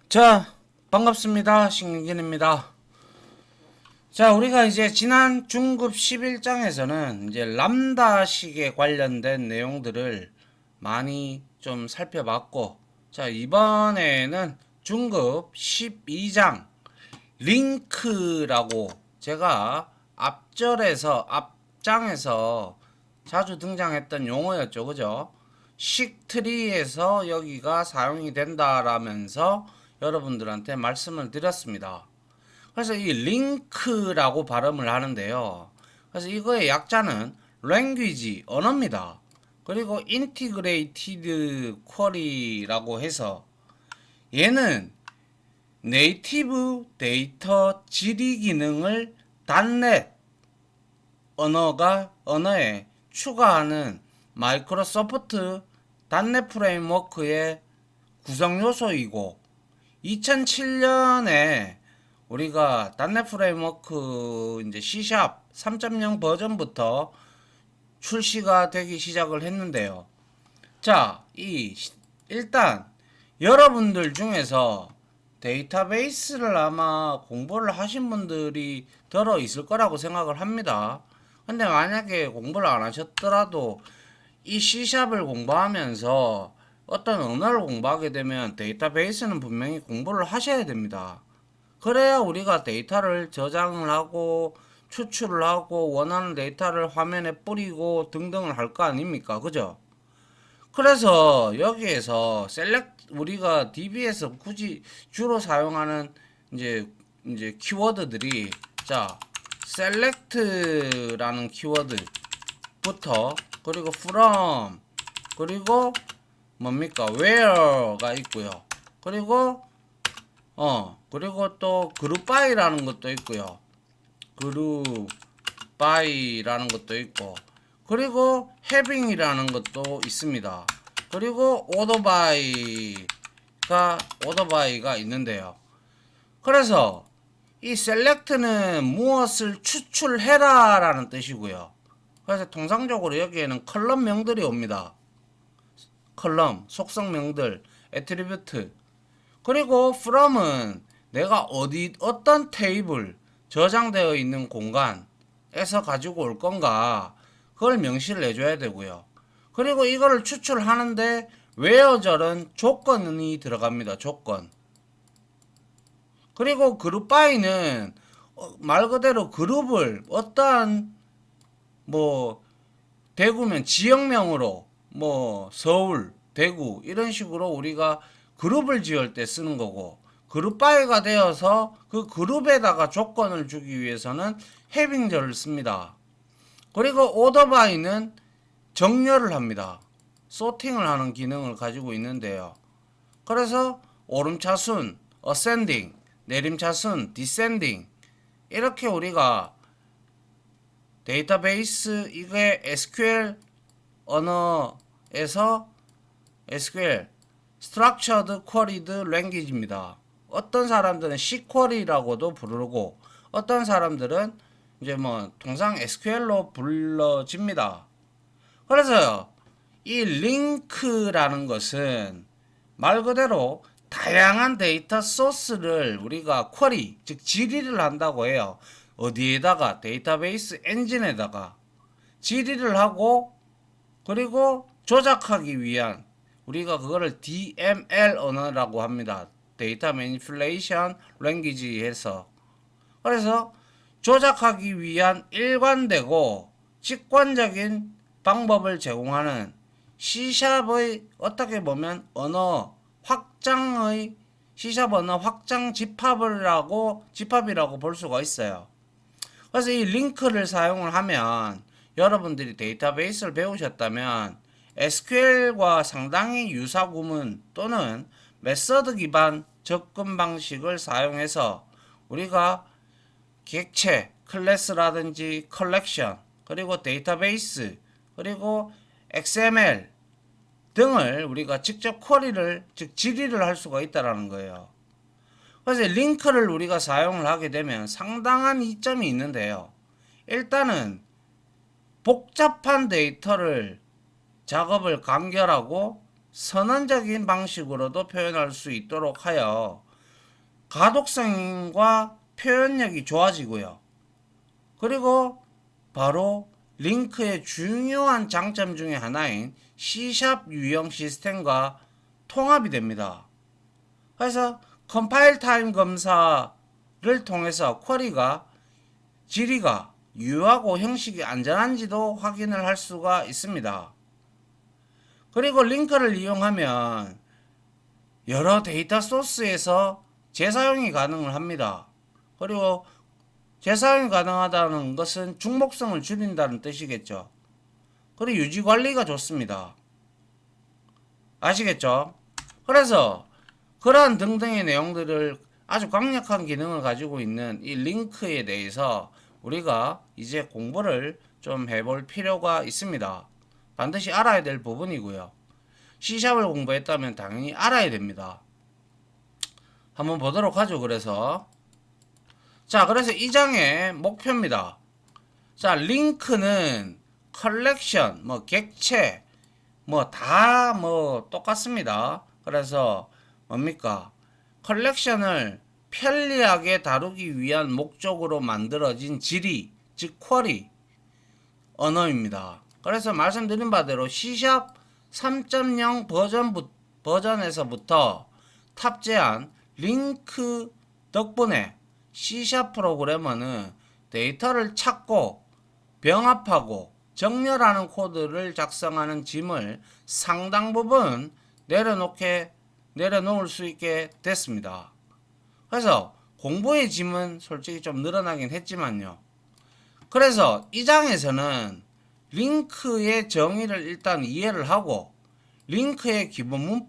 자, 반갑습니다. 신경균입니다. 자, 우리가 이제 지난 중급 11장에서는 이제 람다식에 관련된 내용들을 많이 좀 살펴봤고, 자, 이번에는 중급 12장 링크라고 제가 앞장에서 자주 등장했던 용어였죠. 그죠? 식트리에서 여기가 사용이 된다라면서 여러분들한테 말씀을 드렸습니다. 그래서 이 링크라고 발음을 하는데요. 그래서 이거의 약자는 language, 언어입니다. 그리고 integrated query라고 해서 얘는 네이티브 데이터 질의 기능을 단넷 언어에 추가하는 마이크로소프트 단넷 프레임워크의 구성 요소이고 2007년에 우리가 단넷 프레임워크 이제 C# 3.0 버전부터 출시가 되기 시작을 했는데요. 자, 일단 여러분들 중에서 데이터베이스를 아마 공부를 하신 분들이 들어 있을 거라고 생각을 합니다. 근데 만약에 공부를 안 하셨더라도 이 C샵을 공부하면서 어떤 언어를 공부하게 되면 데이터베이스는 분명히 공부를 하셔야 됩니다. 그래야 우리가 데이터를 저장을 하고 추출을 하고 원하는 데이터를 화면에 뿌리고 등등을 할 거 아닙니까? 그죠? 그래서 여기에서 우리가 DB에서 굳이 주로 사용하는 이제 키워드들이 자 select라는 키워드부터 그리고 from 그리고 뭡니까 where가 있고요. 그리고 또 group by라는 것도 있고요. group by라는 것도 있고 그리고 having이라는 것도 있습니다. 그리고 order by가 있는데요. 그래서 이 select는 무엇을 추출해라 라는 뜻이고요. 그래서 통상적으로 여기에는 컬럼명들이 옵니다. 컬럼, 속성명들, 애트리뷰트. 그리고 from은 내가 어떤 테이블, 저장되어 있는 공간에서 가지고 올 건가, 그걸 명시를 해줘야 되고요. 그리고 이거를 추출하는데 where절은 조건이 들어갑니다. 조건. 그리고 그룹 바이는 말 그대로 그룹을 어떠한 뭐 대구면 지역명으로 뭐 서울, 대구 이런 식으로 우리가 그룹을 지을 때 쓰는 거고 그룹 바이가 되어서 그 그룹에다가 조건을 주기 위해서는 해빙절을 씁니다. 그리고 오더 바이는 정렬을 합니다. 소팅을 하는 기능을 가지고 있는데요. 그래서 오름차순 ascending, 내림차순 descending 이렇게 우리가 데이터베이스 이게 SQL 언어에서 SQL Structured Queried Language입니다. 어떤 사람들은 Cquery라고도 부르고 어떤 사람들은 이제 뭐 통상 SQL로 불러집니다. 그래서 이 링크라는 것은 말 그대로 다양한 데이터 소스를 우리가 쿼리, 즉 질의를 한다고 해요. 어디에다가 데이터베이스 엔진에다가 질의를 하고 그리고 조작하기 위한 우리가 그거를 DML 언어라고 합니다. 데이터 매니플레이션 랭귀지 해서 그래서 조작하기 위한 일관되고 직관적인 방법을 제공하는 C샵의 어떻게 보면 언어 확장의 C샵 언어 확장 집합이라고 볼 수가 있어요. 그래서 이 링크를 사용을 하면 여러분들이 데이터베이스를 배우셨다면 SQL과 상당히 유사 구문 또는 메서드 기반 접근 방식을 사용해서 우리가 객체, 클래스라든지 컬렉션, 그리고 데이터베이스, 그리고 XML 등을 우리가 직접 쿼리를, 즉 질의를 할 수가 있다는 거예요. 그래서 링크를 우리가 사용을 하게 되면 상당한 이점이 있는데요. 일단은 복잡한 데이터를 작업을 간결하고 선언적인 방식으로도 표현할 수 있도록 하여 가독성과 표현력이 좋아지고요. 그리고 바로 링크의 중요한 장점 중에 하나인 C# 유형 시스템과 통합이 됩니다. 그래서 컴파일 타임 검사를 통해서 쿼리가 질의가 유효하고 형식이 안전한지도 확인을 할 수가 있습니다. 그리고 링크를 이용하면 여러 데이터 소스에서 재사용이 가능을 합니다. 그리고 재사용이 가능하다는 것은 중복성을 줄인다는 뜻이겠죠. 그리고 유지 관리가 좋습니다. 아시겠죠? 그래서 그러한 등등의 내용들을 아주 강력한 기능을 가지고 있는 이 링크에 대해서 우리가 이제 공부를 좀 해볼 필요가 있습니다. 반드시 알아야 될 부분이고요. C샵을 공부했다면 당연히 알아야 됩니다. 한번 보도록 하죠. 그래서 이 장의 목표입니다. 자, 링크는 컬렉션, 객체, 다 똑같습니다. 그래서 뭡니까? 컬렉션을 편리하게 다루기 위한 목적으로 만들어진 질의, 즉 쿼리 언어입니다. 그래서 말씀드린 바대로 C# 3.0 버전에서부터 탑재한 링크 덕분에 C# 프로그래머는 데이터를 찾고 병합하고 정렬하는 코드를 작성하는 짐을 상당 부분 내려놓을 수 있게 됐습니다. 그래서 공부의 짐은 솔직히 좀 늘어나긴 했지만요. 그래서 이 장에서는 링크의 정의를 일단 이해를 하고 링크의 기본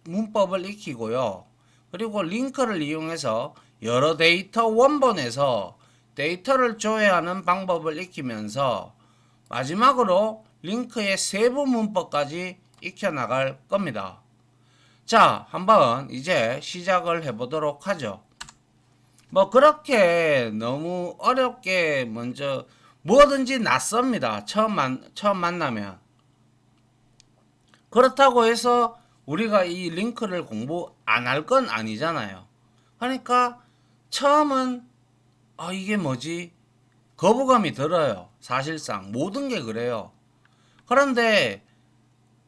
문법을 익히고요. 그리고 링크를 이용해서 여러 데이터 원본에서 데이터를 조회하는 방법을 익히면서 마지막으로 링크의 세부 문법까지 익혀 나갈 겁니다. 자, 한번 이제 시작을 해보도록 하죠. 그렇게 너무 어렵게 먼저 뭐든지 낯섭니다. 처음 만나면. 그렇다고 해서 우리가 이 링크를 공부 안 할 건 아니잖아요. 그러니까 처음은 이게 뭐지? 거부감이 들어요. 사실상 모든 게 그래요. 그런데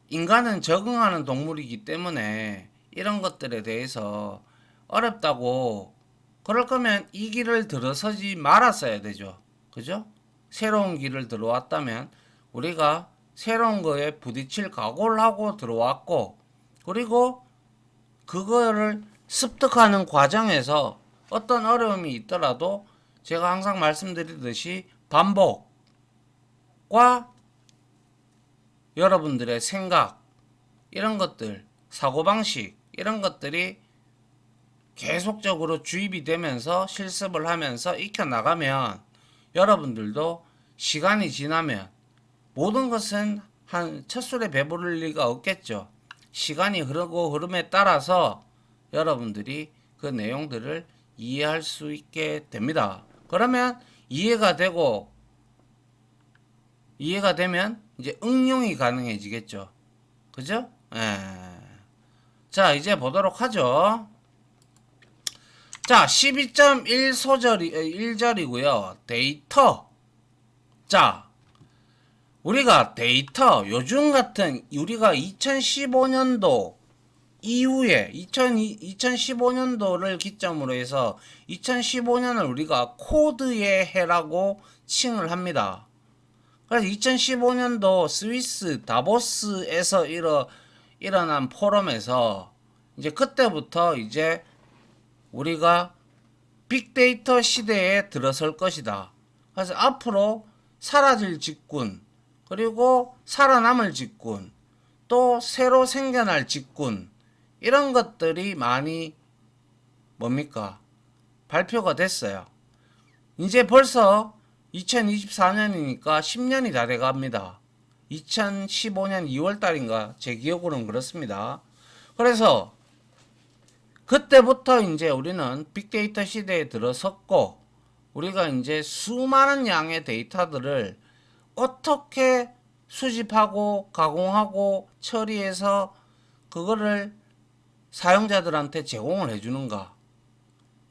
인간은 적응하는 동물이기 때문에 이런 것들에 대해서 어렵다고 그럴 거면 이 길을 들어서지 말았어야 되죠. 그죠? 새로운 길을 들어왔다면 우리가 새로운 거에 부딪힐 각오를 하고 들어왔고 그리고 그거를 습득하는 과정에서 어떤 어려움이 있더라도 제가 항상 말씀드리듯이 반복과 여러분들의 생각 이런 것들 사고방식 이런 것들이 계속적으로 주입이 되면서 실습을 하면서 익혀나가면 여러분들도 시간이 지나면 모든 것은 한 첫술에 배부를 리가 없겠죠. 시간이 흐르고 흐름에 따라서 여러분들이 그 내용들을 이해할 수 있게 됩니다. 그러면 이해가 되면 이제 응용이 가능해지겠죠. 그죠? 자, 이제 보도록 하죠. 자, 12.1절이고요. 데이터. 자, 우리가 데이터 요즘 같은 우리가 2015년도 이후에 2015년도를 기점으로 해서 2015년을 우리가 코드의 해라고 칭을 합니다. 그래서 2015년도 스위스 다보스에서 일어난 포럼에서 이제 그때부터 이제 우리가 빅데이터 시대에 들어설 것이다. 그래서 앞으로 사라질 직군, 그리고 살아남을 직군, 또 새로 생겨날 직군, 이런 것들이 많이 발표가 됐어요. 이제 벌써 2024년이니까 10년이 다 돼갑니다. 2015년 2월달인가 제 기억으로는 그렇습니다. 그래서 그때부터 이제 우리는 빅데이터 시대에 들어섰고 우리가 이제 수많은 양의 데이터들을 어떻게 수집하고 가공하고 처리해서 그거를 사용자들한테 제공을 해주는가.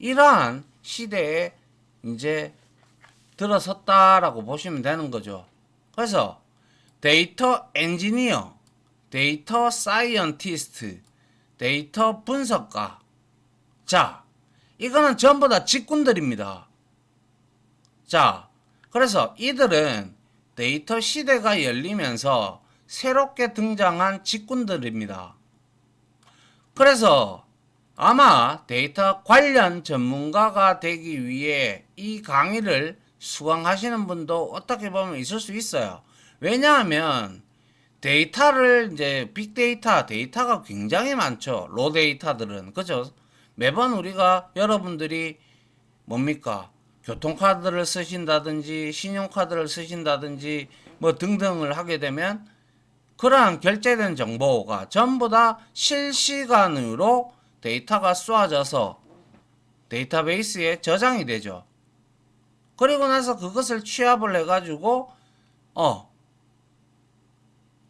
이러한 시대에 이제 들어섰다라고 보시면 되는 거죠. 그래서 데이터 엔지니어, 데이터 사이언티스트, 데이터 분석가. 자, 이거는 전부 다 직군들입니다. 자, 그래서 이들은 데이터 시대가 열리면서 새롭게 등장한 직군들입니다. 그래서 아마 데이터 관련 전문가가 되기 위해 이 강의를 수강하시는 분도 어떻게 보면 있을 수 있어요. 왜냐하면 데이터를 이제 빅데이터, 데이터가 굉장히 많죠. 로 데이터들은. 그죠? 매번 우리가 여러분들이 뭡니까? 교통카드를 쓰신다든지 신용카드를 쓰신다든지 뭐 등등을 하게 되면 그러한 결제된 정보가 전부 다 실시간으로 데이터가 쏘아져서 데이터베이스에 저장이 되죠. 그리고 나서 그것을 취합을 해가지고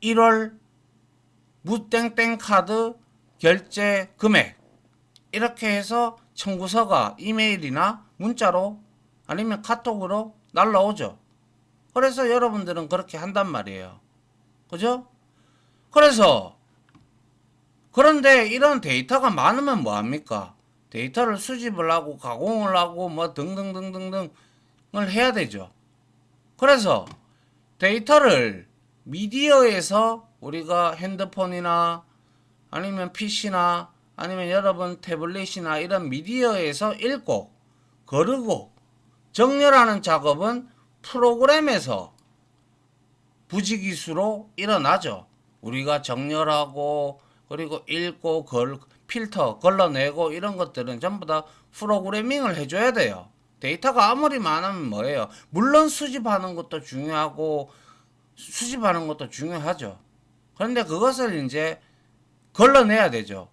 1월 무땡땡 카드 결제 금액 이렇게 해서 청구서가 이메일이나 문자로 아니면 카톡으로 날라오죠. 그래서 여러분들은 그렇게 한단 말이에요. 그죠? 그래서 그런데 이런 데이터가 많으면 뭐합니까? 데이터를 수집을 하고 가공을 하고 뭐 등등등등등을 해야 되죠. 그래서 데이터를 미디어에서 우리가 핸드폰이나 아니면 PC나 아니면 여러분 태블릿이나 이런 미디어에서 읽고 거르고 정렬하는 작업은 프로그램에서 부지기수로 일어나죠. 우리가 정렬하고 그리고 읽고 필터 걸러내고 이런 것들은 전부 다 프로그래밍을 해줘야 돼요. 데이터가 아무리 많으면 뭐예요? 물론 수집하는 것도 중요하고 수집하는 것도 중요하죠. 그런데 그것을 이제 걸러내야 되죠.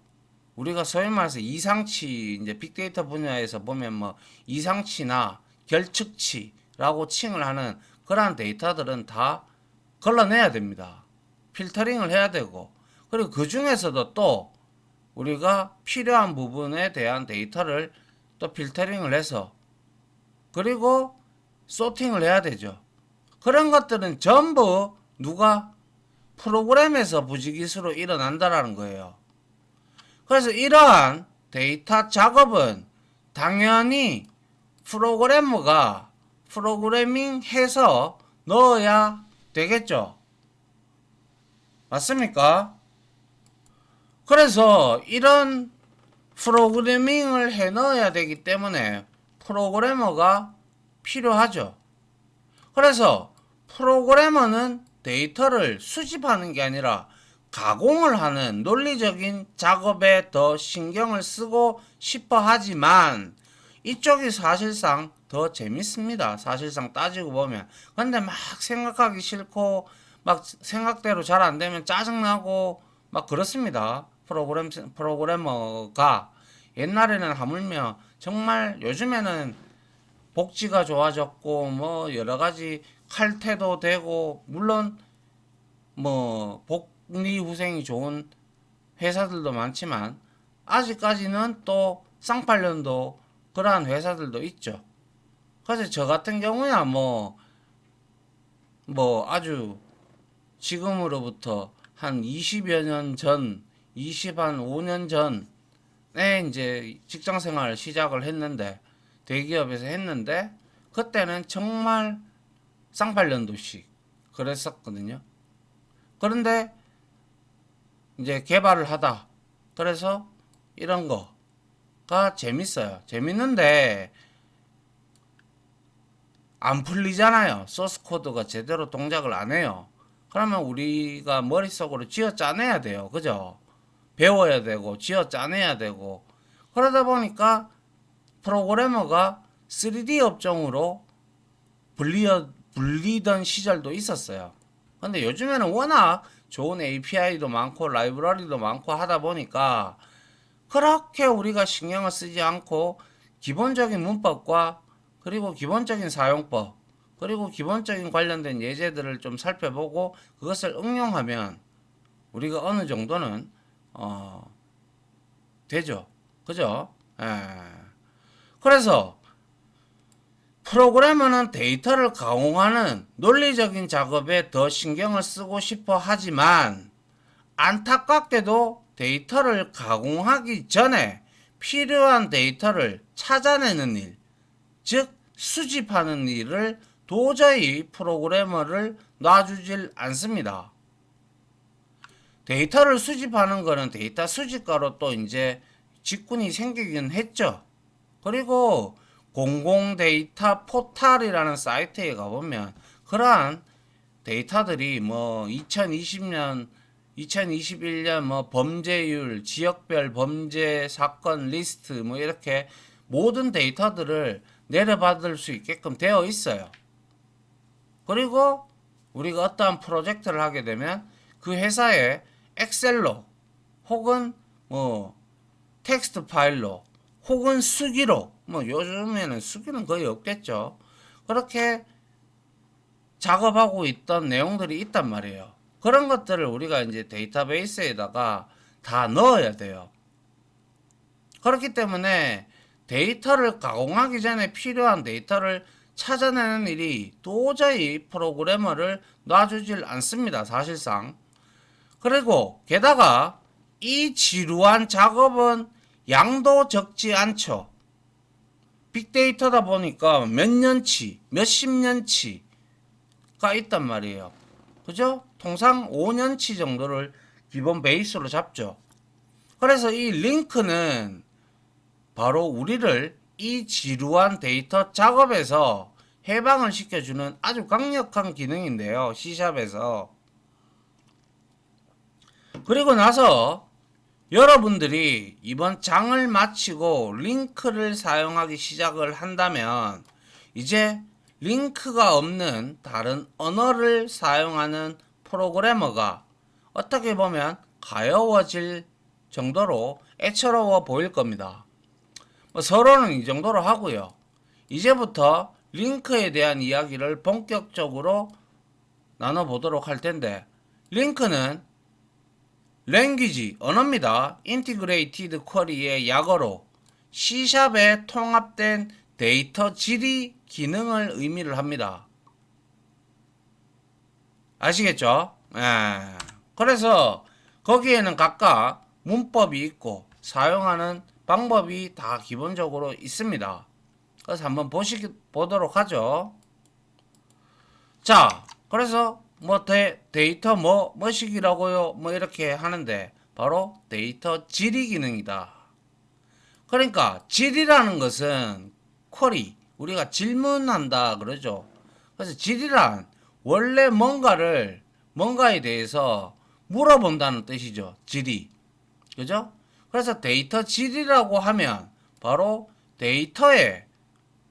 우리가 소위 말해서 이상치, 이제 빅데이터 분야에서 보면 뭐 이상치나 결측치라고 칭을 하는 그러한 데이터들은 다 걸러내야 됩니다. 필터링을 해야 되고, 그리고 그 중에서도 또 우리가 필요한 부분에 대한 데이터를 또 필터링을 해서 그리고 소팅을 해야 되죠. 그런 것들은 전부 누가 프로그램에서 부지기수로 일어난다라는 거예요. 그래서 이러한 데이터 작업은 당연히 프로그래머가 프로그래밍 해서 넣어야 되겠죠. 맞습니까? 그래서 이런 프로그래밍을 해 넣어야 되기 때문에 프로그래머가 필요하죠. 그래서 프로그래머는 데이터를 수집하는 게 아니라 가공을 하는 논리적인 작업에 더 신경을 쓰고 싶어 하지만 이쪽이 사실상 더 재밌습니다. 사실상 따지고 보면. 근데 막 생각하기 싫고 막 생각대로 잘 안 되면 짜증나고 막 그렇습니다. 프로그래머가 옛날에는 하물며 정말 요즘에는 복지가 좋아졌고 뭐 여러 가지 칼퇴도 되고 물론 뭐 복리후생이 좋은 회사들도 많지만 아직까지는 또 쌍팔년도 그러한 회사들도 있죠. 그래서 저 같은 경우야 뭐 아주 지금으로부터 한 20여 년 전, 25년 전에 이제 직장 생활을 시작을 했는데 대기업에서 했는데 그때는 정말 쌍팔년도씩 그랬었거든요. 그런데 이제 개발을 하다 그래서 이런 거가 재밌어요. 재밌는데 안 풀리잖아요. 소스 코드가 제대로 동작을 안 해요. 그러면 우리가 머릿속으로 쥐어 짜내야 돼요. 그죠? 배워야 되고 쥐어 짜내야 되고 그러다 보니까 프로그래머가 3D 업종으로 불리던 시절도 있었어요. 근데 요즘에는 워낙 좋은 API도 많고 라이브러리도 많고 하다 보니까 그렇게 우리가 신경을 쓰지 않고 기본적인 문법과 그리고 기본적인 사용법 그리고 기본적인 관련된 예제들을 좀 살펴보고 그것을 응용하면 우리가 어느 정도는 되죠. 그죠? 예. 그래서 프로그래머는 데이터를 가공하는 논리적인 작업에 더 신경을 쓰고 싶어 하지만 안타깝게도 데이터를 가공하기 전에 필요한 데이터를 찾아내는 일, 즉 수집하는 일을 도저히 프로그래머를 놔주질 않습니다. 데이터를 수집하는 거는 데이터 수집가로 또 이제 직군이 생기긴 했죠. 그리고 공공 데이터 포탈이라는 사이트에 가보면 그러한 데이터들이 뭐 2020년, 2021년 뭐 범죄율, 지역별 범죄 사건 리스트 뭐 이렇게 모든 데이터들을 내려받을 수 있게끔 되어 있어요. 그리고 우리가 어떠한 프로젝트를 하게 되면 그 회사에 엑셀로 혹은 뭐 텍스트 파일로 혹은 수기로 뭐 요즘에는 수기는 거의 없겠죠. 그렇게 작업하고 있던 내용들이 있단 말이에요. 그런 것들을 우리가 이제 데이터베이스에다가 다 넣어야 돼요. 그렇기 때문에 데이터를 가공하기 전에 필요한 데이터를 찾아내는 일이 도저히 프로그래머를 놔주질 않습니다. 사실상. 그리고 게다가 이 지루한 작업은 양도 적지 않죠. 빅데이터다 보니까 몇 년치, 몇십 년치가 있단 말이에요. 그죠? 통상 5년치 정도를 기본 베이스로 잡죠. 그래서 이 링크는 바로 우리를 이 지루한 데이터 작업에서 해방을 시켜주는 아주 강력한 기능인데요. C샵에서. 그리고 나서 여러분들이 이번 장을 마치고 링크를 사용하기 시작을 한다면 이제 링크가 없는 다른 언어를 사용하는 프로그래머가 어떻게 보면 가여워질 정도로 애처로워 보일 겁니다. 서론은 이 정도로 하고요. 이제부터 링크에 대한 이야기를 본격적으로 나눠보도록 할 텐데, 링크는 랭귀지, 언어입니다. 인티그레이티드 쿼리의 약어로 C샵에 통합된 데이터 질의 기능을 의미를 합니다. 아시겠죠? 그래서 거기에는 각각 문법이 있고 사용하는 방법이 다 기본적으로 있습니다. 그래서 한번 보도록 하죠. 자, 그래서 뭐 데이터 뭐식이라고요? 뭐 이렇게 하는데 바로 데이터 질의 기능이다. 그러니까 질이라는 것은 쿼리, 우리가 질문한다 그러죠. 그래서 질이란 원래 뭔가에 대해서 물어본다는 뜻이죠. 질의. 그죠? 그래서 데이터 질이라고 하면 바로 데이터에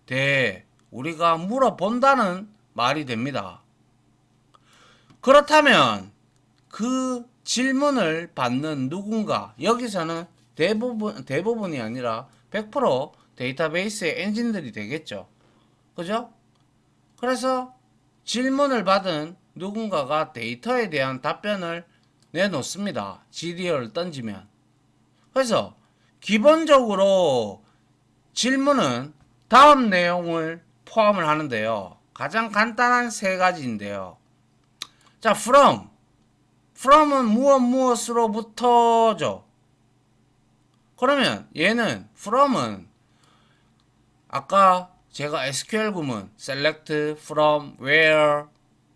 대해 우리가 물어본다는 말이 됩니다. 그렇다면 그 질문을 받는 누군가, 여기서는 대부분이 아니라 100% 데이터베이스의 엔진들이 되겠죠. 그죠? 그래서 질문을 받은 누군가가 데이터에 대한 답변을 내놓습니다. 질의어를 던지면. 그래서 기본적으로 질문은 다음 내용을 포함을 하는데요. 가장 간단한 세 가지인데요. 자, from은 무엇으로부터죠. 그러면 얘는 from은 아까 제가 SQL 구문 select from where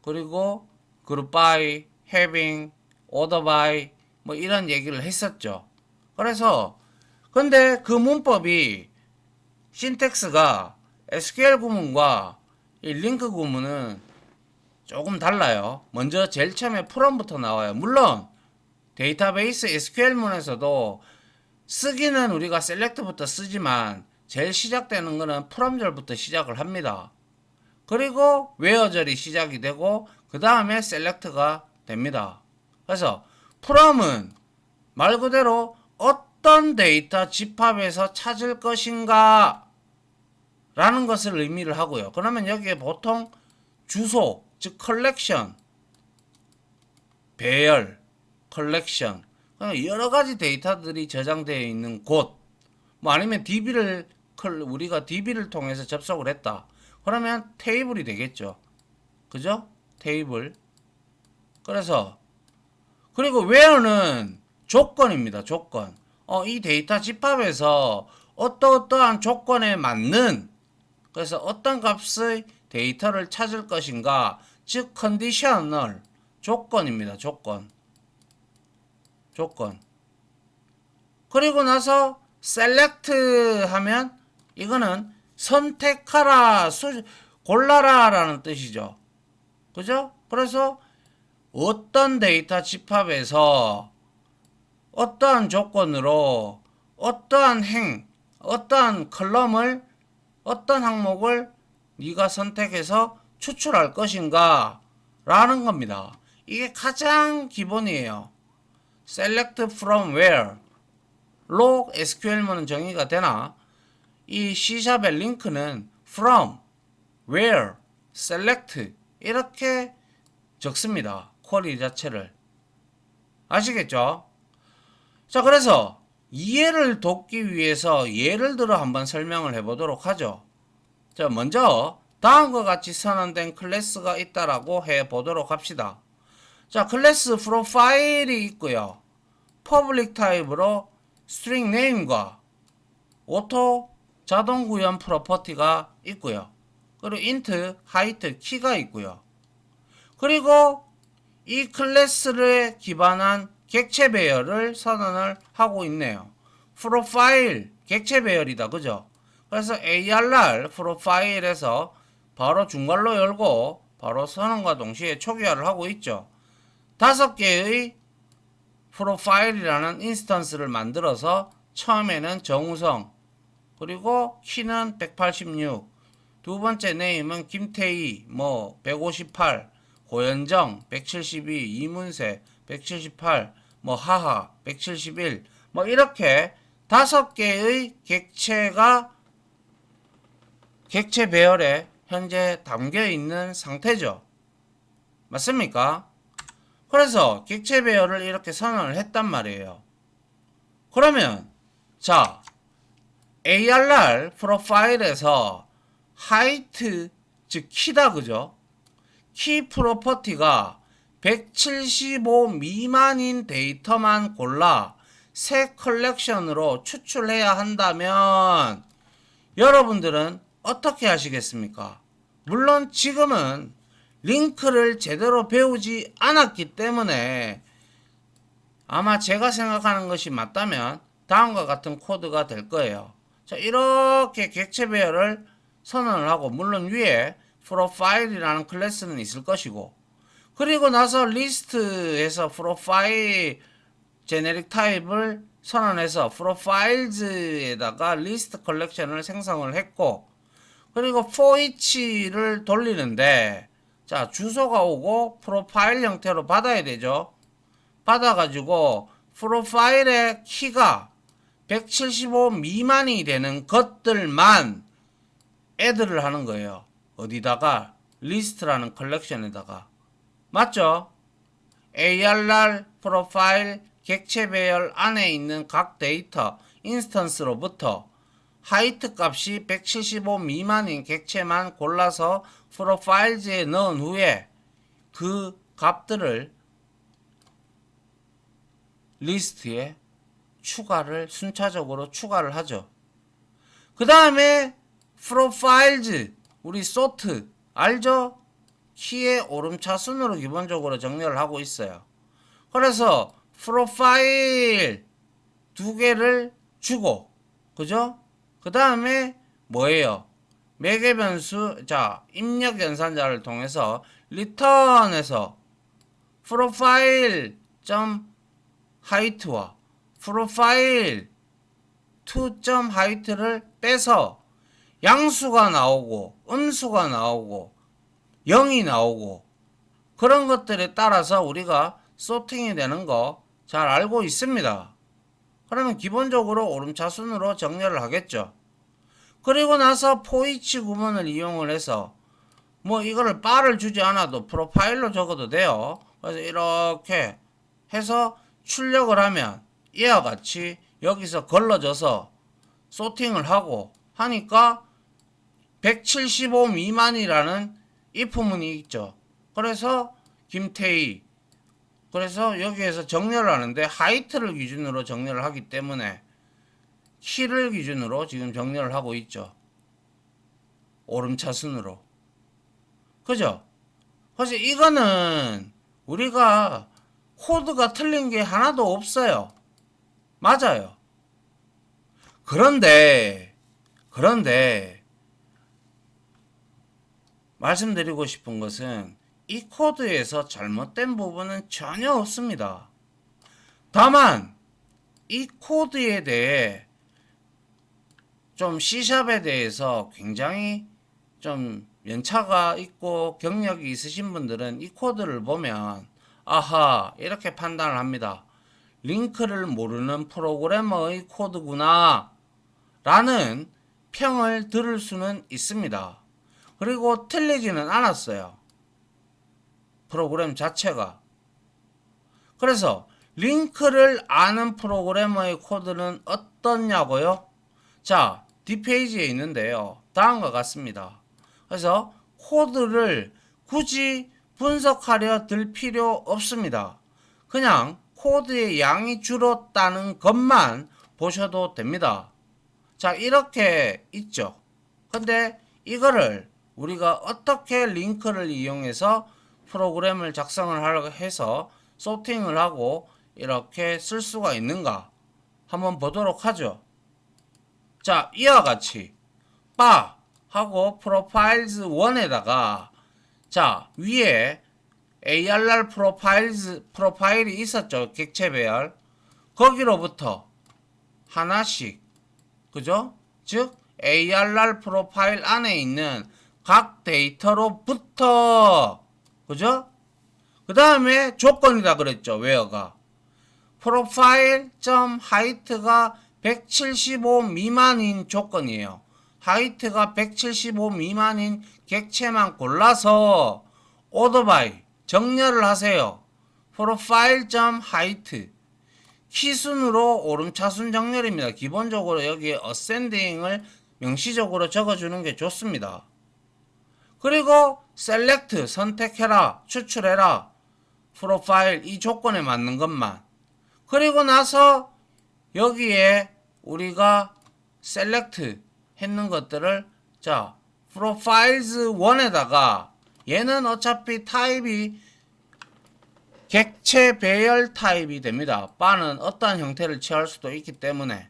그리고 group by having order by 뭐 이런 얘기를 했었죠. 그래서 근데 그 문법이 신텍스가 SQL 구문과 이 링크 구문은 조금 달라요. 먼저 제일 처음에 from부터 나와요. 물론 데이터베이스 SQL문에서도 쓰기는 우리가 select부터 쓰지만 제일 시작되는 거는 from절부터 시작을 합니다. 그리고 where절이 시작이 되고 그 다음에 select가 됩니다. 그래서 from은 말 그대로 어떤 데이터 집합에서 찾을 것인가 라는 것을 의미를 하고요. 그러면 여기에 보통 주소, 즉 컬렉션, 배열, 컬렉션 여러 가지 데이터들이 저장되어 있는 곳, 뭐 아니면 DB를 우리가 DB를 통해서 접속을 했다. 그러면 테이블이 되겠죠. 그죠? 테이블. 그래서 그리고 where는 조건입니다. 조건. 이 데이터 집합에서 어떠한 조건에 맞는 그래서 어떤 값의 데이터를 찾을 것인가 즉 컨디셔널 조건입니다. 조건. 그리고 나서 select 하면 이거는 선택하라, 골라라 라는 뜻이죠. 그죠? 그래서 어떤 데이터 집합에서 어떠한 조건으로 어떠한 컬럼을 어떤 항목을 네가 선택해서 추출할 것인가 라는 겁니다. 이게 가장 기본이에요. select from where로 SQL문은 정의가 되나 이 C샵의 링크는 from, where, select 이렇게 적습니다. 쿼리 자체를. 아시겠죠? 자, 그래서 이해를 돕기 위해서 예를 들어 한번 설명을 해보도록 하죠. 자, 먼저 다음과 같이 선언된 클래스가 있다라고 해보도록 합시다. 자, 클래스 프로파일이 있고요. 퍼블릭 타입으로 string name과 오토 자동 구현 프로퍼티가 있고요. 그리고 int, height, 키가 있고요. 그리고 이 클래스를 기반한 객체 배열을 선언을 하고 있네요. 프로파일 객체 배열이다. 그죠? 그래서 ARR 프로파일에서 바로 중괄호 열고 바로 선언과 동시에 초기화를 하고 있죠. 5개의 프로파일이라는 인스턴스를 만들어서 처음에는 정우성 그리고 키는 186 두 번째 네임은 김태희 158 고현정 172 이문세 178 하하 171 이렇게 5개의 객체 배열에 현재 담겨 있는 상태죠. 맞습니까? 그래서 객체 배열을 이렇게 선언을 했단 말이에요. 그러면 자 ARR 프로파일에서 height 즉 키다 그죠? 키 프로퍼티가 175 미만인 데이터만 골라 새 컬렉션으로 추출해야 한다면 여러분들은 어떻게 하시겠습니까? 물론 지금은 링크를 제대로 배우지 않았기 때문에 아마 제가 생각하는 것이 맞다면 다음과 같은 코드가 될 거예요. 자, 이렇게 객체 배열을 선언을 하고 물론 위에 프로파일이라는 클래스는 있을 것이고 그리고 나서 리스트에서 프로파일 제네릭 타입을 선언해서 프로파일즈에다가 리스트 컬렉션을 생성을 했고 그리고 for each를 돌리는데 자 주소가 오고 프로파일 형태로 받아야 되죠. 받아가지고 프로파일의 키가 175 미만이 되는 것들만 애드를 하는 거예요. 어디다가? 리스트라는 컬렉션에다가. 맞죠? ARR 프로파일 객체 배열 안에 있는 각 데이터 인스턴스로부터 하이트 값이 175 미만인 객체만 골라서 프로파일즈에 넣은 후에 그 값들을 리스트에 순차적으로 추가를 하죠. 그 다음에 프로파일즈 우리 sort 알죠? 키의 오름차 순으로 기본적으로 정렬을 하고 있어요. 그래서 프로파일 2개를 주고 그죠? 그 다음에 뭐예요? 매개 변수 자 입력 연산자를 통해서 return에서 프로파일 height와 프로파일 2.height를 빼서 양수가 나오고 음수가 나오고 0이 나오고 그런 것들에 따라서 우리가 소팅이 되는 거 잘 알고 있습니다. 그러면 기본적으로 오름차 순으로 정렬을 하겠죠. 그리고 나서 for each 구문을 이용을 해서 이거를 바를 주지 않아도 프로파일로 적어도 돼요. 그래서 이렇게 해서 출력을 하면 이와 같이 여기서 걸러져서 소팅을 하고 하니까 175 미만이라는 if문이 있죠. 그래서 김태희, 그래서 여기에서 정렬을 하는데 하이트를 기준으로 정렬을 하기 때문에 키를 기준으로 지금 정렬을 하고 있죠. 오름차순으로. 그죠? 그래서 이거는 우리가 코드가 틀린 게 하나도 없어요. 맞아요. 그런데 말씀드리고 싶은 것은 이 코드에서 잘못된 부분은 전혀 없습니다. 다만 이 코드에 대해 좀 C샵에 대해서 굉장히 좀 연차가 있고 경력이 있으신 분들은 이 코드를 보면 아하 이렇게 판단을 합니다. 링크를 모르는 프로그래머의 코드구나 라는 평을 들을 수는 있습니다. 그리고 틀리지는 않았어요. 프로그램 자체가. 그래서 링크를 아는 프로그래머의 코드는 어떻냐고요? 자, 뒷페이지에 있는데요. 다음과 같습니다. 그래서 코드를 굳이 분석하려 들 필요 없습니다. 그냥 코드의 양이 줄었다는 것만 보셔도 됩니다. 자, 이렇게 있죠. 근데 이거를 우리가 어떻게 링크를 이용해서 프로그램을 작성을 하려고 해서 소팅을 하고 이렇게 쓸 수가 있는가 한번 보도록 하죠. 자, 이와 같이 바 하고 프로파일즈 1에다가 자, 위에 ARR 프로파일이 있었죠. 객체배열. 거기로부터 하나씩, 그죠? 즉, ARR 프로파일 안에 있는 각 데이터로부터, 그죠? 그 다음에 조건이다 그랬죠. 웨어가. 프로파일.height가 175 미만인 조건이에요. 하이트가 175 미만인 객체만 골라서 order 정렬을 하세요. profile.height 키순으로 오름차순 정렬입니다. 기본적으로 여기에 ascending을 명시적으로 적어주는 게 좋습니다. 그리고 select 선택해라, 추출해라, 프로파일 이 조건에 맞는 것만. 그리고 나서 여기에 우리가 select 했는 것들을 자 profiles 1에다가 얘는 어차피 타입이 객체 배열 타입이 됩니다. 바는 어떠한 형태를 취할 수도 있기 때문에.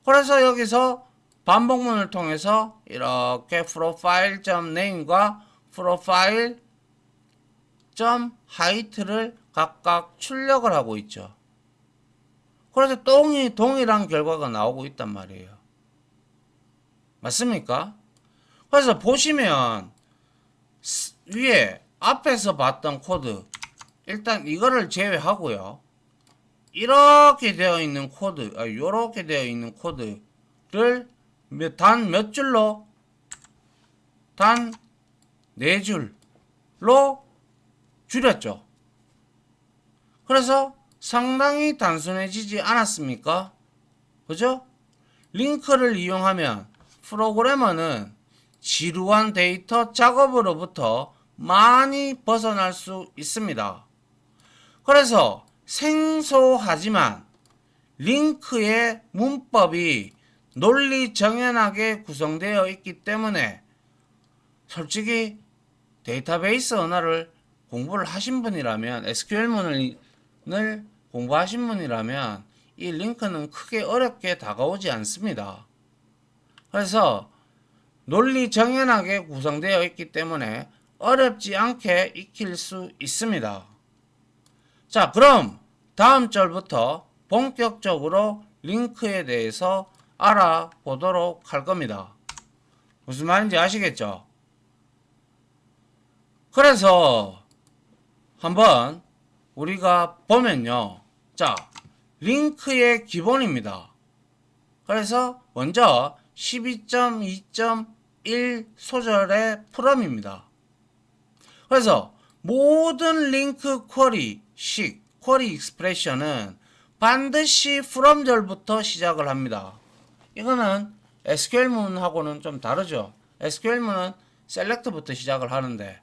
그래서 여기서 반복문을 통해서 이렇게 profile.name과 profile.height를 각각 출력을 하고 있죠. 그래서 동일한 결과가 나오고 있단 말이에요. 맞습니까? 그래서 보시면 위에 앞에서 봤던 코드 일단 이거를 제외하고요. 이렇게 되어 있는 코드, 이렇게 되어 있는 코드를 단 몇 줄로? 단 4줄로 줄였죠. 그래서 상당히 단순해지지 않았습니까? 그죠? 링크를 이용하면 프로그래머는 지루한 데이터 작업으로부터 많이 벗어날 수 있습니다. 그래서 생소하지만 링크의 문법이 논리 정연하게 구성되어 있기 때문에 솔직히 데이터베이스 언어를 공부를 하신 분이라면 SQL문을 공부하신 분이라면 이 링크는 크게 어렵게 다가오지 않습니다. 그래서 논리 정연하게 구성되어 있기 때문에 어렵지 않게 익힐 수 있습니다. 자, 그럼 다음 절부터 본격적으로 링크에 대해서 알아보도록 할 겁니다. 무슨 말인지 아시겠죠? 그래서 한번 우리가 보면요. 자, 링크의 기본입니다. 그래서 먼저 12.2.1 소절의 프롬입니다. 그래서 모든 링크 쿼리식, 쿼리 익스프레션은 반드시 from절부터 시작을 합니다. 이거는 SQL문하고는 좀 다르죠. SQL문은 select부터 시작을 하는데,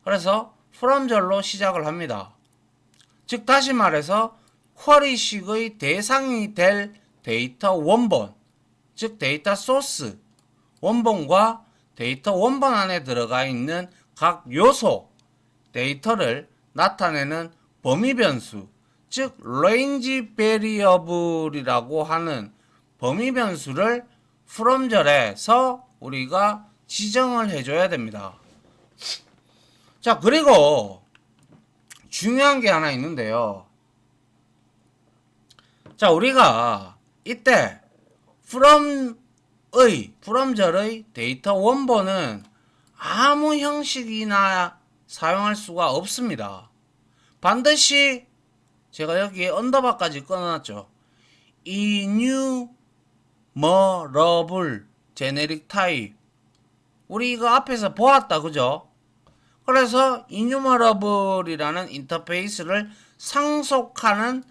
그래서 from절로 시작을 합니다. 즉 다시 말해서 쿼리식의 대상이 될 데이터 원본, 즉 데이터 소스 원본과 데이터 원본 안에 들어가 있는 각 요소 데이터를 나타내는 범위 변수, 즉 range variable이라고 하는 범위 변수를 from절에서 우리가 지정을 해줘야 됩니다. 자, 그리고 중요한 게 하나 있는데요. 자, 우리가 이때 from절의 데이터 원본은 아무 형식이나 사용할 수가 없습니다. 반드시 제가 여기에 언더바까지 꺼놨죠. enumerable generic type 우리가 앞에서 보았다, 그죠? 그래서 enumerable이라는 인터페이스를 상속하는,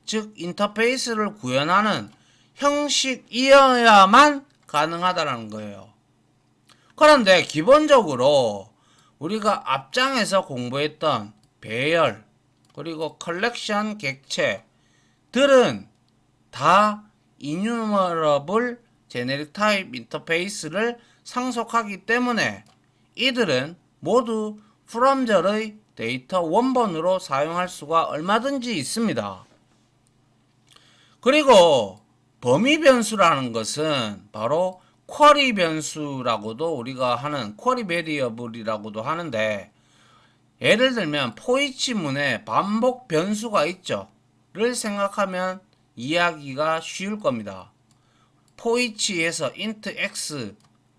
즉 인터페이스를 구현하는 형식이어야만 가능하다는 거예요. 그런데 기본적으로 우리가 앞장에서 공부했던 배열 그리고 컬렉션 객체들은 다 enumerable generic type 인터페이스를 상속하기 때문에 이들은 모두 from절의 데이터 원본으로 사용할 수가 얼마든지 있습니다. 그리고 범위 변수라는 것은 바로 쿼리 변수라고도 우리가 하는 쿼리 베리어블이라고도 하는데, 예를 들면 포이치문에 반복 변수가 있죠 를 생각하면 이해하기가 쉬울 겁니다. 포이치에서 int x,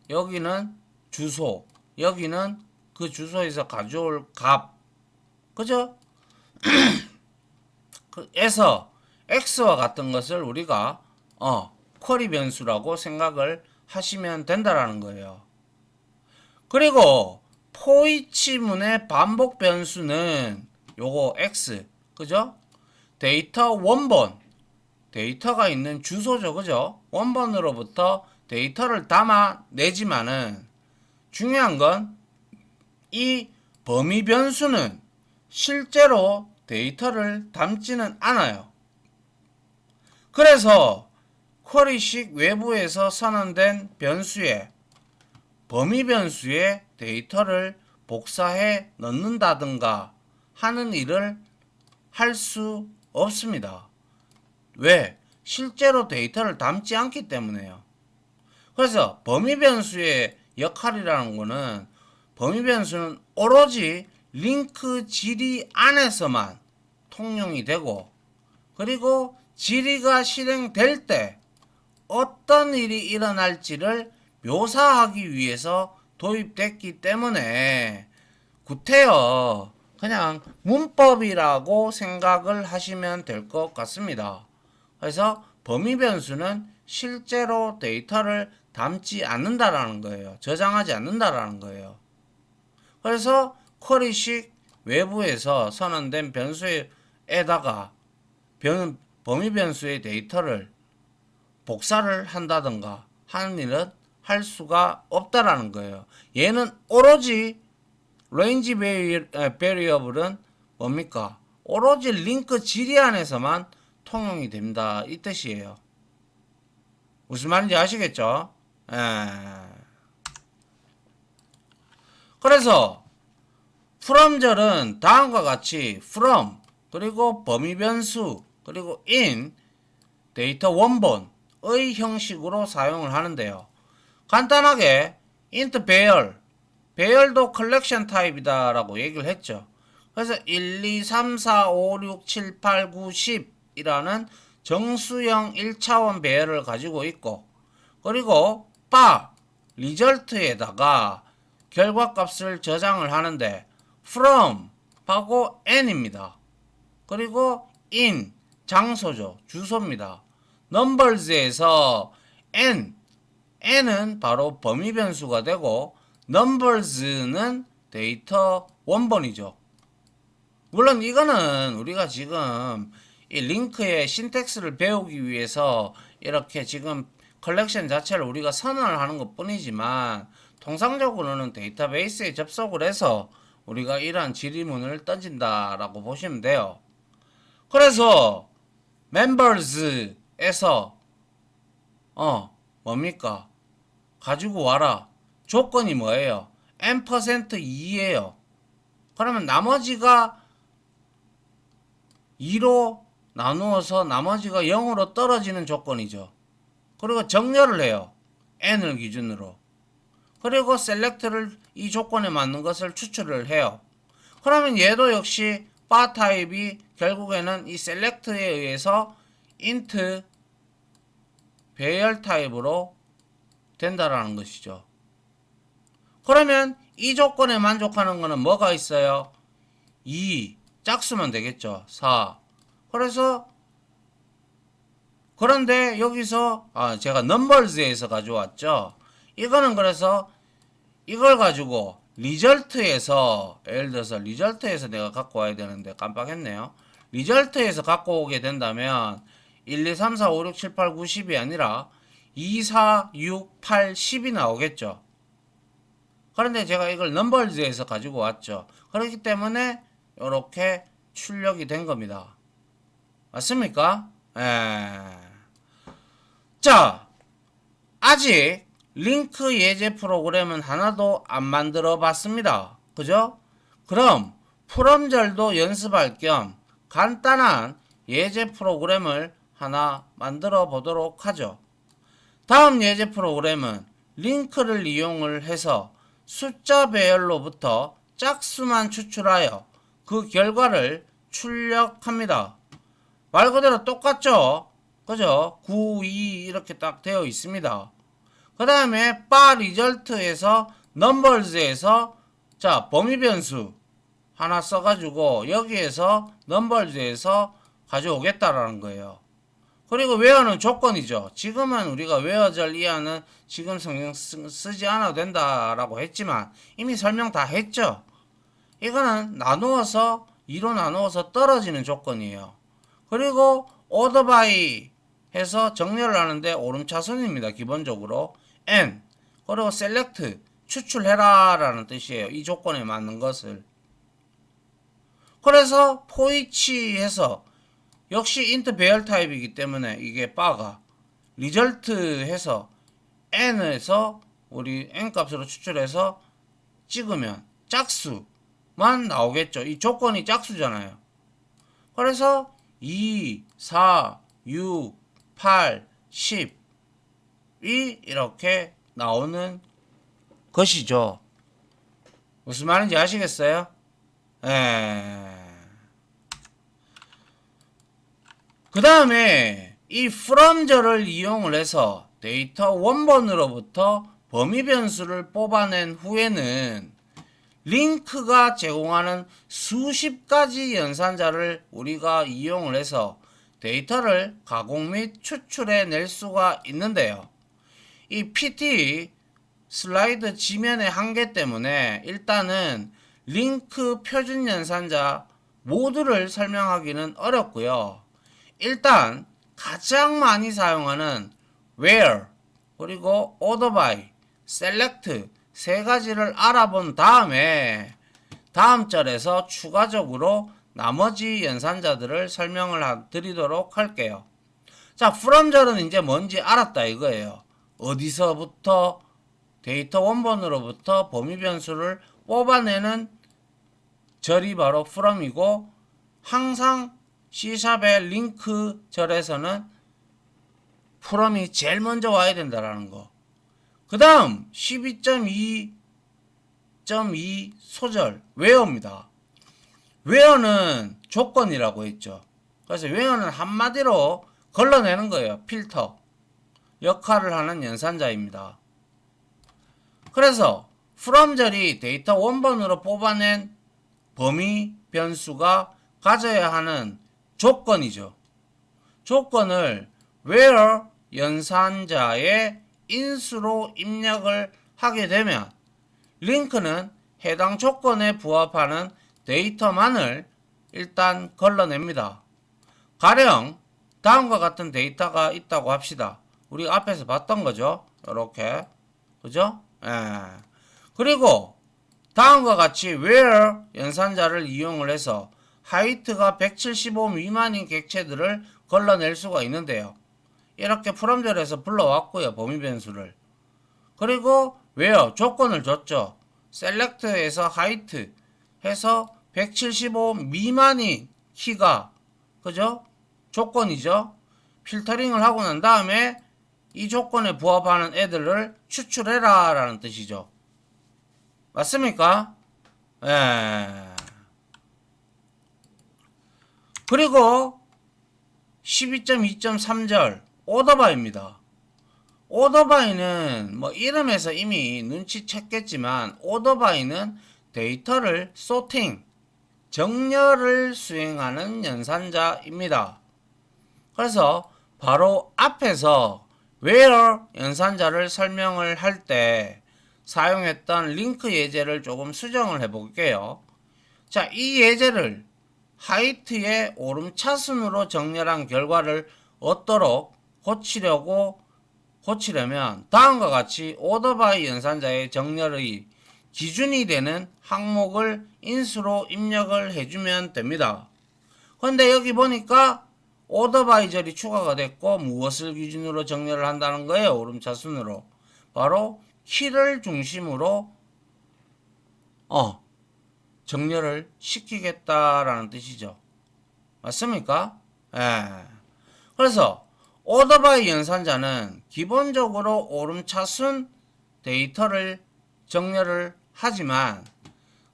여기는 주소, 여기는 그 주소에서 가져올 값, 그죠? 에서 x와 같은 것을 우리가 쿼리 변수라고 생각을 하시면 된다라는 거예요. 그리고 포이치문의 반복 변수는 요거 x, 그죠? 데이터 원본, 데이터가 있는 주소죠, 그죠? 원본으로부터 데이터를 담아내지만은 중요한 건 이 범위 변수는 실제로 데이터를 담지는 않아요. 그래서 쿼리식 외부에서 선언된 변수에 범위 변수에 데이터를 복사해 넣는다든가 하는 일을 할 수 없습니다. 왜? 실제로 데이터를 담지 않기 때문에요. 그래서 범위 변수의 역할이라는 거는, 범위 변수는 오로지 링크 지리 안에서만 통용이 되고, 그리고 지리가 실행될 때 어떤 일이 일어날지를 묘사하기 위해서 도입됐기 때문에 구태여 그냥 문법이라고 생각을 하시면 될 것 같습니다. 그래서 범위 변수는 실제로 데이터를 담지 않는다라는 거예요. 저장하지 않는다라는 거예요. 그래서 쿼리식 외부에서 선언된 변수에다가 범위 변수의 데이터를 복사를 한다든가 하는 일은 할 수가 없다라는 거예요. 얘는 오로지 range variable은 뭡니까? 오로지 링크 지리 안에서만 통용이 됩니다. 이 뜻이에요. 무슨 말인지 아시겠죠? 그래서 from절은 다음과 같이 from 그리고 범위 변수 그리고 in 데이터 원본의 형식으로 사용을 하는데요. 간단하게 int 배열도 컬렉션 타입이다 라고 얘기를 했죠. 그래서 1, 2, 3, 4, 5, 6, 7, 8, 9, 10 이라는 정수형 1차원 배열을 가지고 있고, 그리고 리절트에다가 결과값을 저장을 하는데 from 하고 n입니다. 그리고 in 장소죠, 주소입니다. numbers에서 n은 바로 범위 변수가 되고 numbers는 데이터 원본이죠. 물론 이거는 우리가 지금 이 링크의 신텍스를 배우기 위해서 이렇게 지금 컬렉션 자체를 우리가 선언을 하는 것 뿐이지만 통상적으로는 데이터베이스에 접속을 해서 우리가 이러한 질의문을 던진다라고 보시면 돼요. 그래서 members에서 뭡니까? 가지고 와라. 조건이 뭐예요? n%2예요. 그러면 나머지가 2로 나누어서 나머지가 0으로 떨어지는 조건이죠. 그리고 정렬을 해요. n을 기준으로. 그리고 select를 이 조건에 맞는 것을 추출을 해요. 그러면 얘도 역시 바 타입이 결국에는 이 select에 의해서 int 배열 타입으로 된다라는 것이죠. 그러면 이 조건에 만족하는 거는 뭐가 있어요? 2 짝수면 되겠죠. 4. 그래서 그런데 여기서 제가 numbers에서 가져왔죠. 이거는 그래서 이걸 가지고 리절트에서 예를 들어서 리절트에서 내가 갖고 와야 되는데 깜빡했네요. 리절트에서 갖고 오게 된다면 1, 2, 3, 4, 5, 6, 7, 8, 9, 10이 아니라 2, 4, 6, 8, 10이 나오겠죠. 그런데 제가 이걸 넘버즈에서 가지고 왔죠. 그렇기 때문에 이렇게 출력이 된 겁니다. 맞습니까? 자, 아직 링크 예제 프로그램은 하나도 안 만들어 봤습니다. 그죠? 그럼 프롬절도 연습할 겸 간단한 예제 프로그램을 하나 만들어 보도록 하죠. 다음 예제 프로그램은 링크를 이용을 해서 숫자 배열로부터 짝수만 추출하여 그 결과를 출력합니다. 말 그대로 똑같죠? 그죠? 9, 2 이렇게 딱 되어 있습니다. 그 다음에 바 리절트에서 넘버즈에서 자 범위 변수 하나 써가지고 여기에서 넘버즈에서 가져오겠다라는 거예요. 그리고 where는 조건이죠. 지금은 우리가 where절 이하는 지금 성경 쓰지 않아도 된다라고 했지만 이미 설명 다 했죠. 이거는 나누어서 2로 나누어서 떨어지는 조건이에요. 그리고 order by 해서 정렬을 하는데 오름차순입니다. 기본적으로 n 그리고 select 추출해라 라는 뜻이에요. 이 조건에 맞는 것을. 그래서 포이치 해서 역시 int 배열 타입이기 때문에 이게 바가 result 해서 n에서 우리 n 값으로 추출해서 찍으면 짝수만 나오겠죠. 이 조건이 짝수잖아요. 그래서 2, 4, 6, 8, 10이 이렇게 나오는 것이죠. 무슨 말인지 아시겠어요? 그 다음에 이 from절을 이용을 해서 데이터 원본으로부터 범위 변수를 뽑아낸 후에는 링크가 제공하는 수십 가지 연산자를 우리가 이용을 해서 데이터를 가공 및 추출해 낼 수가 있는데요. 이 PT 슬라이드 지면의 한계 때문에 일단은 링크 표준 연산자 모두를 설명하기는 어렵고요. 일단 가장 많이 사용하는 where 그리고 order by, select 세 가지를 알아본 다음에 다음 절에서 추가적으로 나머지 연산자들을 설명을 드리도록 할게요. 자, from절은 이제 뭔지 알았다 이거예요. 어디서부터 데이터 원본으로부터 범위 변수를 뽑아내는 절이 바로 from이고 항상 C샵의 링크 절에서는 from이 제일 먼저 와야 된다라는 거. 그 다음 12.2.2 소절 where입니다. where는 조건이라고 했죠. 그래서 where는 한마디로 걸러내는 거예요. 필터 역할을 하는 연산자입니다. 그래서 from절이 데이터 원본으로 뽑아낸 범위 변수가 가져야 하는 조건이죠. 조건을 where 연산자의 인수로 입력을 하게 되면 링크는 해당 조건에 부합하는 데이터만을 일단 걸러냅니다. 가령 다음과 같은 데이터가 있다고 합시다. 우리가 앞에서 봤던 거죠. 요렇게. 그죠? 예. 그리고 다음과 같이 where 연산자를 이용을 해서 하이트가 175 미만인 객체들을 걸러낼 수가 있는데요. 이렇게 프롬절에서 불러왔고요. 범위 변수를. 그리고 where 조건을 줬죠. select에서 height 해서 175 미만인 키가 그죠? 조건이죠. 필터링을 하고 난 다음에 이 조건에 부합하는 애들을 추출해라 라는 뜻이죠. 맞습니까? 예. 그리고 12.2.3절 오더바이입니다. 오더바이는 뭐 이름에서 이미 눈치챘겠지만 오더바이는 데이터를 소팅, 정렬을 수행하는 연산자입니다. 그래서 바로 앞에서 where 연산자를 설명을 할 때 사용했던 링크 예제를 조금 수정을 해 볼게요. 자, 이 예제를 하이트의 오름차순으로 정렬한 결과를 얻도록 고치려면 다음과 같이 오더바이 연산자의 정렬의 기준이 되는 항목을 인수로 입력을 해주면 됩니다. 근데 여기 보니까 오더바이절이 추가가 됐고 무엇을 기준으로 정렬을 한다는 거예요? 오름차순으로. 바로 키를 중심으로 정렬을 시키겠다라는 뜻이죠. 맞습니까? 예. 그래서 오더바이 연산자는 기본적으로 오름차순 데이터를 정렬을 하지만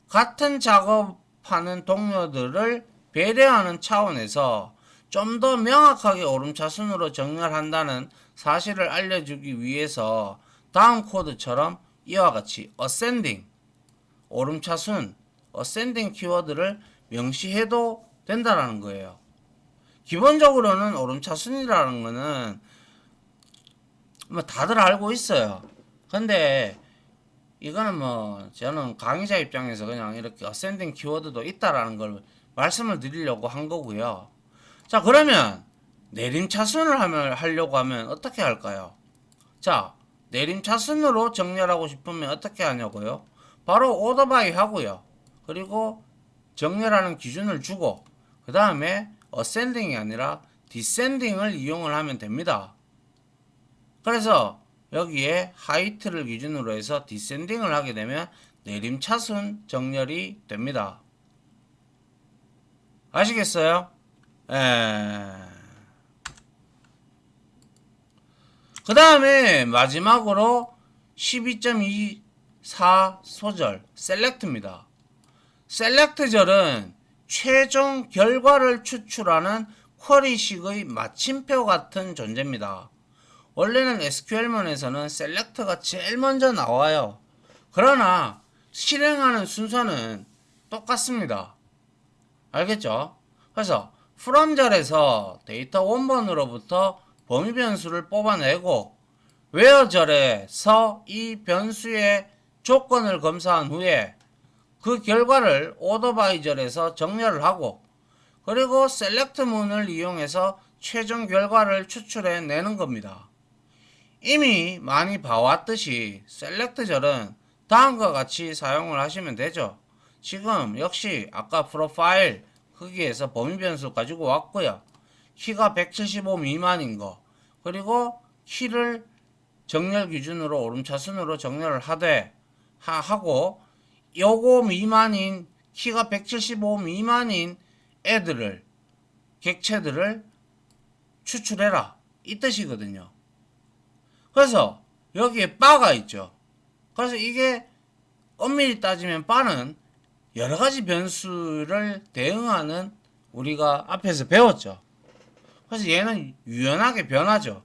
같은 작업하는 동료들을 배려하는 차원에서 좀 더 명확하게 오름차순으로 정렬한다는 사실을 알려주기 위해서 다음 코드처럼 이와 같이 ascending 오름차순 ascending 키워드를 명시해도 된다는 거예요. 기본적으로는 오름차순이라는 거는 뭐 다들 알고 있어요. 근데 이거는 뭐 저는 강의자 입장에서 그냥 이렇게 ascending 키워드도 있다라는 걸 말씀을 드리려고 한 거고요. 자, 그러면 내림차순을 하려고 하면 어떻게 할까요? 자, 내림차순으로 정렬하고 싶으면 어떻게 하냐고요? 바로 오더바이 하고요. 그리고 정렬하는 기준을 주고 그 다음에 ascending이 아니라 descending을 이용을 하면 됩니다. 그래서 여기에 height를 기준으로 해서 descending을 하게 되면 내림차순 정렬이 됩니다. 아시겠어요? 그 다음에 마지막으로 12.24 소절 select입니다. select절은 최종 결과를 추출하는 쿼리식의 마침표 같은 존재입니다. 원래는 SQL문에서는 select가 제일 먼저 나와요. 그러나 실행하는 순서는 똑같습니다. 알겠죠? 그래서 from절에서 데이터 원본으로부터 범위 변수를 뽑아내고 where절에서 이 변수의 조건을 검사한 후에 그 결과를 오더바이절에서 정렬을 하고 그리고 select문을 이용해서 최종 결과를 추출해 내는 겁니다. 이미 많이 봐왔듯이 select절은 다음과 같이 사용을 하시면 되죠. 지금 역시 아까 프로파일 거기에서 범위 변수 가지고 왔고요. 키가 175 미만인 거 그리고 키를 정렬 기준으로 오름차순으로 정렬을 하고 요거 미만인 키가 175 미만인 애들을 객체들을 추출해라 이 뜻이거든요. 그래서 여기에 바가 있죠. 그래서 이게 엄밀히 따지면 바는 여러가지 변수를 대응하는 우리가 앞에서 배웠죠. 그래서 얘는 유연하게 변하죠.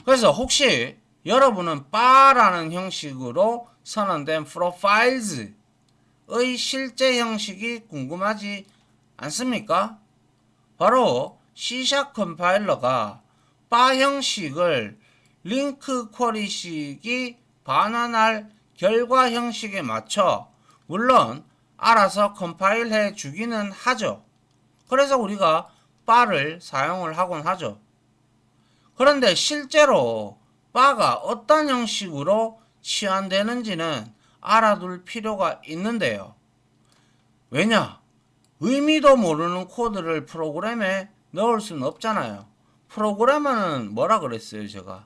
그래서 혹시 여러분은 바라는 형식으로 선언된 profiles 의 실제 형식이 궁금하지 않습니까? 바로 C# 컴파일러가 바 형식을 링크 쿼리식이 반환할 결과 형식에 맞춰 물론 알아서 컴파일 해 주기는 하죠. 그래서 우리가 바를 사용을 하곤 하죠. 그런데 실제로 바가 어떤 형식으로 치환되는지는 알아둘 필요가 있는데요. 왜냐? 의미도 모르는 코드를 프로그램에 넣을 수는 없잖아요. 프로그래머는 뭐라 그랬어요, 제가?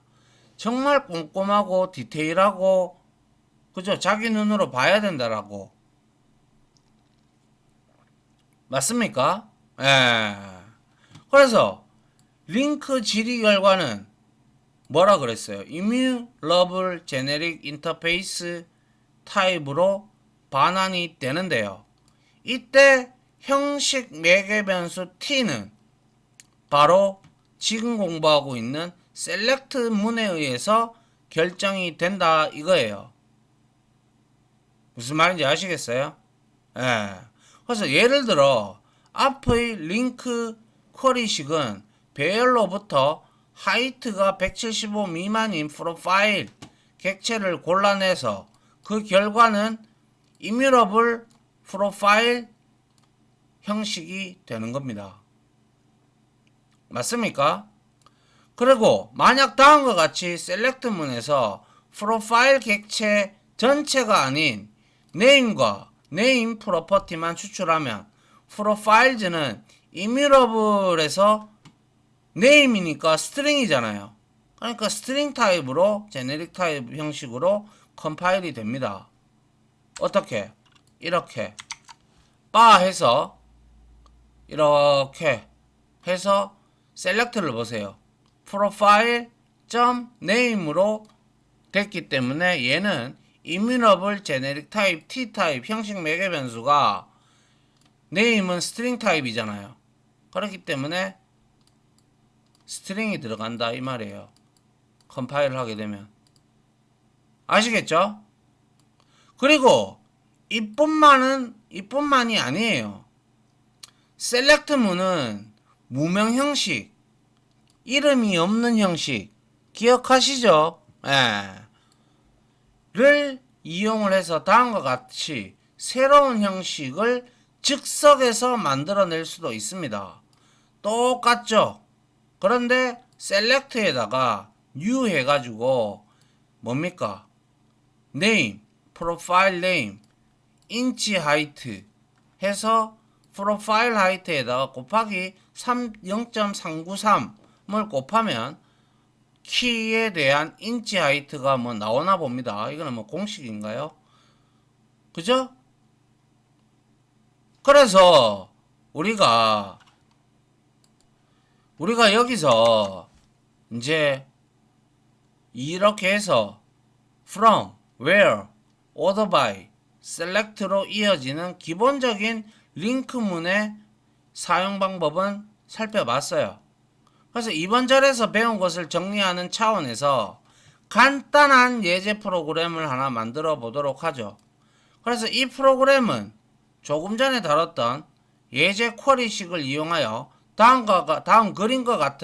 정말 꼼꼼하고 디테일하고, 그죠? 자기 눈으로 봐야 된다라고. 맞습니까? 예. 그래서, 링크 질의 결과는 뭐라 그랬어요? Immutable Generic Interface 타입으로 반환이 되는데요. 이때 형식 매개 변수 t는 바로 지금 공부하고 있는 select 문에 의해서 결정이 된다 이거예요. 무슨 말인지 아시겠어요? 예. 그래서 예를 들어 앞의 링크 쿼리식은 배열로부터 하이트가 175 미만인 프로파일 객체를 골라내서 그 결과는 immutable 프로파일 형식이 되는 겁니다. 맞습니까? 그리고 만약 다음과 같이 셀렉트 문에서 프로파일 객체 전체가 아닌 네임과 네임 프로퍼티만 추출하면 프로파일즈는 immutable에서 네임이니까 스트링이잖아요. 그러니까 스트링 타입으로 제네릭 타입 형식으로 컴파일이 됩니다. 어떻게? 이렇게 바 해서 이렇게 해서 셀렉트를 보세요. 프로파일 점 네임으로 됐기 때문에 얘는 immutable generic type t 타입 형식 매개 변수가 네임은 스트링 타입이잖아요. 그렇기 때문에 스트링이 들어간다 이 말이에요. 컴파일을 하게 되면 아시겠죠? 그리고 이뿐만이 아니에요. 셀렉트 문은 무명 형식, 이름이 없는 형식, 기억하시죠? 예. 를 이용을 해서 다음과 같이 새로운 형식을 즉석에서 만들어낼 수도 있습니다. 똑같죠? 그런데 셀렉트에다가 new 해가지고 뭡니까? name, profile name, inch height 해서 프로파일 하이트에다가 곱하기 0.393을 곱하면 키에 대한 인치 하이트가 뭐 나오나 봅니다. 이거는 뭐 공식인가요? 그죠? 그래서 우리가 여기서 이제 이렇게 해서 from, where, order by, select로 이어지는 기본적인 링크문의 사용 방법은 살펴봤어요. 그래서 이번 절에서 배운 것을 정리하는 차원에서 간단한 예제 프로그램을 하나 만들어 보도록 하죠. 그래서 이 프로그램은 조금 전에 다뤘던 예제 쿼리식을 이용하여 다음 그림과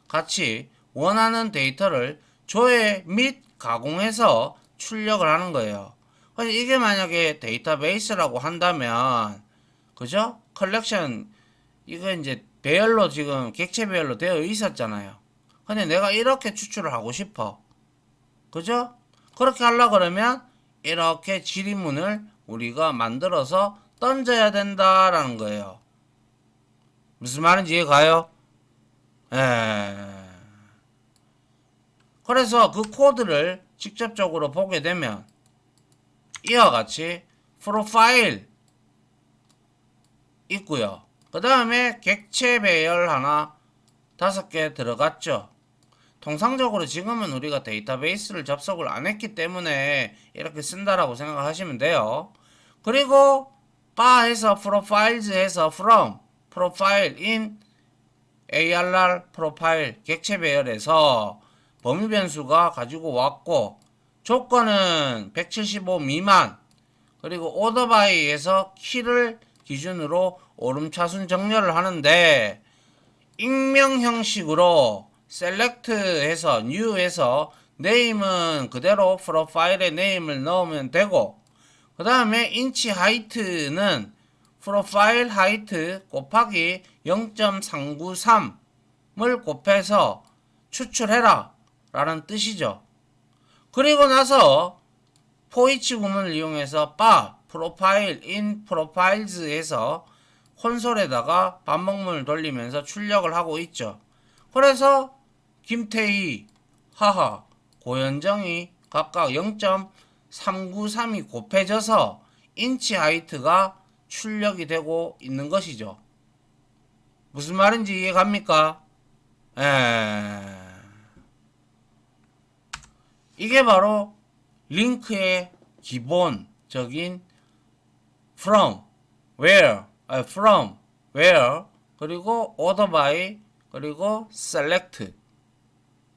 같이 원하는 데이터를 조회 및 가공해서 출력을 하는 거예요. 그래서 이게 만약에 데이터베이스라고 한다면 그죠? 컬렉션 이거 이제 배열로 지금 객체 배열로 되어 있었잖아요. 근데 내가 이렇게 추출을 하고 싶어. 그죠? 그렇게 하려고 그러면 이렇게 지리문을 우리가 만들어서 던져야 된다라는 거예요. 무슨 말인지 이해가요? 그래서 그 코드를 직접적으로 보게 되면 이와 같이 프로파일 있고요. 그 다음에 객체 배열 하나 5개 들어갔죠. 통상적으로 지금은 우리가 데이터베이스를 접속을 안 했기 때문에 이렇게 쓴다라고 생각하시면 돼요. 그리고 바해서 프로파일즈 해서 from 프로파일 in ARR 프로파일 객체 배열에서 범위 변수가 가지고 왔고 조건은 175 미만 그리고 order by에서 키를 기준으로 오름차순 정렬을 하는데 익명 형식으로 select 해서 new 해서 name은 그대로 프로파일에 name을 넣으면 되고 그 다음에 inch height는 프로파일 height 곱하기 0.393을 곱해서 추출해라 라는 뜻이죠. 그리고 나서 포이치 구문을 이용해서 바 프로파일 인 프로파일즈에서 콘솔에다가 반복문을 돌리면서 출력을 하고 있죠. 그래서 김태희, 하하, 고현정이 각각 0.393이 곱해져서 인치 하이트가 출력이 되고 있는 것이죠. 무슨 말인지 이해갑니까? 이게 바로 링크의 기본적인 from, where, 그리고 order by, 그리고 select.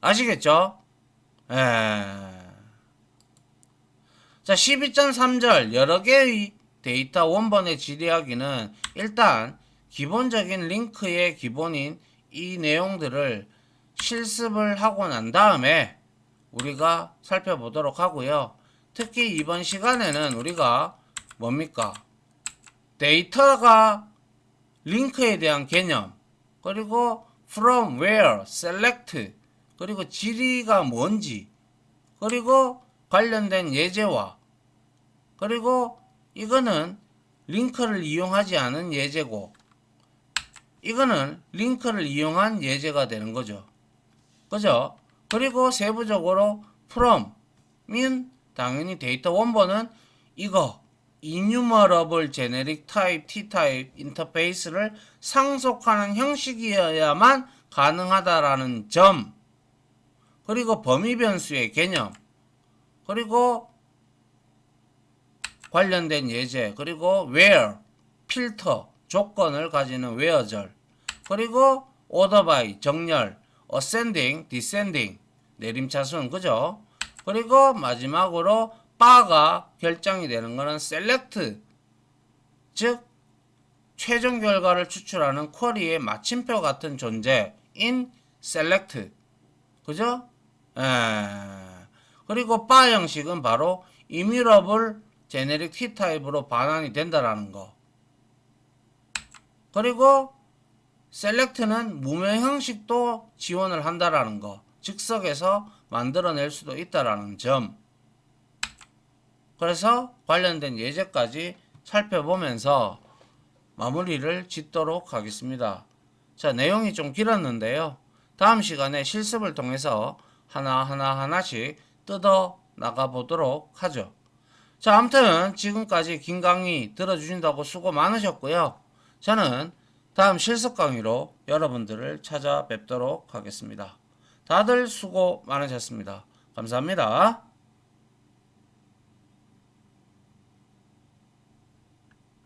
아시겠죠? 자, 12.3절 여러 개의 데이터 원본의 질이하기는 일단 기본적인 링크의 기본인 이 내용들을 실습을 하고 난 다음에 우리가 살펴보도록 하고요. 특히 이번 시간에는 우리가 뭡니까? 데이터가 링크에 대한 개념, 그리고 from, where, select, 그리고 질의가 뭔지, 그리고 관련된 예제와, 그리고 이거는 링크를 이용하지 않은 예제고, 이거는 링크를 이용한 예제가 되는 거죠. 그죠? 그리고 세부적으로 from은 당연히 데이터 원본은 이거 enumerable generic type t type 인터페이스를 상속하는 형식이어야만 가능하다라는 점, 그리고 범위 변수의 개념, 그리고 관련된 예제, 그리고 where 필터 조건을 가지는 where절, 그리고 order by 정렬, ascending, descending 내림차순, 그죠? 그리고 마지막으로 바가 결정이 되는 것은 select, 즉 최종 결과를 추출하는 쿼리의 마침표 같은 존재인 select, 그죠? 그리고 바 형식은 바로 immutable generic t 타입으로 반환이 된다라는 거. 그리고 select는 무명 형식도 지원을 한다라는 거. 즉석에서 만들어낼 수도 있다라는 점. 그래서 관련된 예제까지 살펴보면서 마무리를 짓도록 하겠습니다. 자, 내용이 좀 길었는데요. 다음 시간에 실습을 통해서 하나씩 뜯어 나가 보도록 하죠. 자, 아무튼 지금까지 긴 강의 들어주신다고 수고 많으셨고요. 저는 다음 실습 강의로 여러분들을 찾아뵙도록 하겠습니다. 다들 수고 많으셨습니다. 감사합니다.